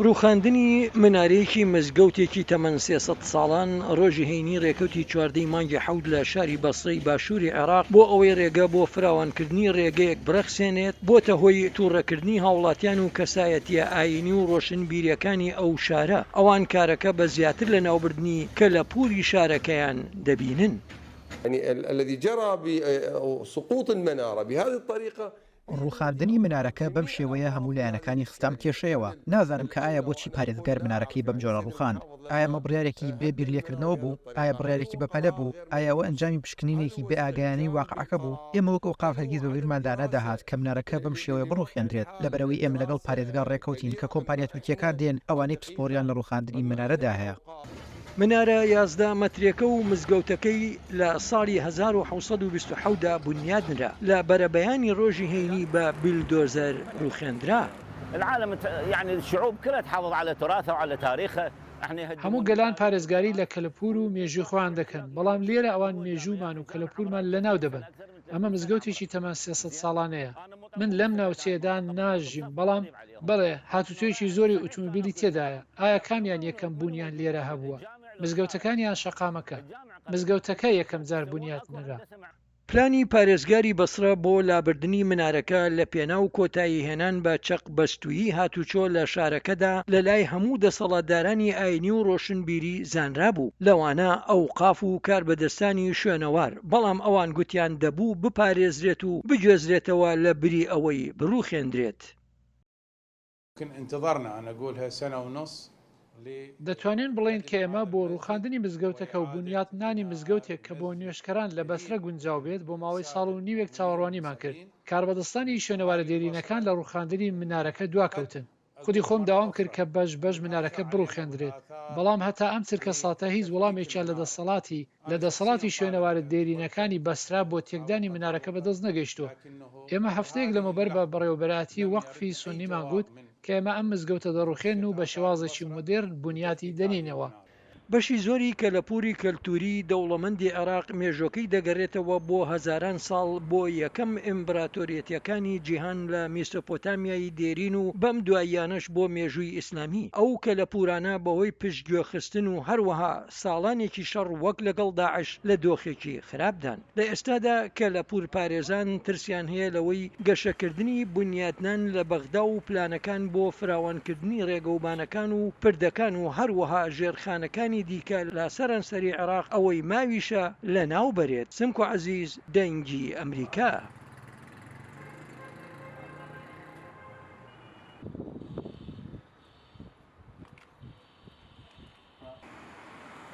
ڕووخاندنی منارەیەکی مزگەوتێکی تەمەن 300 ساڵان ڕۆژی هەینی ڕێکەوتی 14 مانگی حەوت لە شاری بەسڕەی باشووری عێراق بۆ ئەوەی ڕێگە بۆ فراوانکردنی ڕێگەیەک بڕەخسێنێت بۆتە هۆی تووڕەکردنی هاوڵاتیان و کەسایەتیە ئاینی و ڕۆشنبیریەکانی ئەو شارە. ئەوان کارەکە بە زیاتر لە ناوبردنی کە لە پووری شارەکەیان دەبینن. يعني الذي جرى بسقوط المنارة بهذه الطريقة. ڕووخاندنی منارەکە بەم شێوەیە هەموو لایەنەکانی خستام کێشەیەوە. نازانم کە ئایا بۆچی پارێزگار منارەکەی بەم جۆرە ڕووخاند. ئایا مە بڕیارێکی بێ بیرلێکردنەوە بوو؟ ئایا بڕیارێکی بەپەلە بوو؟ ئایاوە ئەنجامی پشکنینێکی بێ ئاگایانی واقعەکە بوو؟ ئێمە وەک ئەوقاف هەرگیز بە بیرماندا نەداهات کە منارەکە بەم شێوەیە بڕووخێندرێت لەبەرەوەی ئێمە لەگەڵ پارێزگار ڕێکەوتین کە کۆمپانیا تورکیەکان دێن ئەوانەی پسپۆریان لە ڕووخاندنی منارەدا هەیە. منارە 11 مەترێکە و مزگەوتەکەی لە ساڵی 1970دا بنیادنرا لە بەرەبەیانی ڕۆژی هەینی بە بیلدۆزەر ڕووخێندرا. العالم يعني الشعوب كلها تحافظ على تراثها وعلى تاريخها. هەموو گەلان پارێزگاری لە کەلەپور و مێژووی خۆیان دەکەن، بەڵام لێرە ئەوان مێژوومان و کەلەپورمان لەناو دەبن. ئەمە مزگەوتێکی تەمەن 300 ساڵانەیە. من لەم ناوچەیەدا ناژیم، بەڵام بەڵێ هاتوتوێکی زۆری ئۆتۆمۆبیلی تێدایە. ئایا کامیان یەکەم بوونیان لێرە هەبووە؟ مزگەوتەکانیان شەقامەکە. مزگەوتەکە یەکەم جار بنیاتنرا. پلانی پارێزگاری بەسڕە بۆ لابردنی منارەکە لە پێناو کۆتایی هێنان بە چەق بەستویی هاتوچۆ لە شارەکەدا لە لای هەموو دەسەڵاتدارانی ئاینی و ڕۆشنبیری زانرا بوو، لەوانە ئەوقاف و کاربەدەستانی شوێنەوار، بەڵام ئەوان گوتیان دەبوو بپارێزرێت و بگوێزرێتەوە لە بری ئەوەی بڕووخێندرێت. دەتوانین بڵین کە ئێمە بۆ ڕووخاندنی مزگەوتەکە و بنیاتنانی مزگەوتێک کە بۆ نوێشکەران لە بەسرە گونجاو بێت بۆ ماوەی ساڵ و نیوێک چاوەڕوانیمان کرد. کاربەدەستانی شوێنەوارە دێرینەکان لە ڕووخاندنی منارەکە دواکەوتن. خودی خۆم داوام کرد کە بەش منارەکە بڕووخێندرێت، بەڵام هەتا ئەم چرکە ساتە هیچ وەڵامێکیان لە دەسەڵاتی شوێنەوارە دێرینەکانی بەسرا بۆ تێکدانی منارەکە بەدەست نەگەیشتووە. ئێمە هەفتەیەک لەمەوبەر بە بەڕێوەبەراتی وەقفی سونیمان گوت کە ئێمە ئەم مزگەوتە دەڕووخێن و بە شێوازێکی مدرن بنیاتی دەنینەوە. بەشی زۆری کەلەپوری کەلتوری دەوڵەمەندی عێراق مێژوەکەی دەگەڕێتەوە بۆ هەزاران ساڵ بۆ یەکەم ئیمپراتۆریەتەکانی جیهان لە میسۆپۆتامیای دێرین و بەم دواییانەش بۆ مێژووی ئیسلامی. ئەو کەلەپورانە بەهۆی پشتگوێخستن و هەروەها ساڵانێکی شەڕ وەک لەگەڵ داعش لە دۆخێکی خراپدان. لە ئێستادا کەلەپور پارێزان ترسیان هەیە لەوەی گەشەکردنی بنیاتنان لە بەغدا و پلانەکان بۆ فراوانکردنی ڕێگەوبانەکان و پردەکان و هەروەها ژێرخانەکانی دیکە لە سەرانسەری عێراق ئەوەی ماویشە لە ناو بەرێت. سمک و عەزیز، دەنگی ئەمریکا.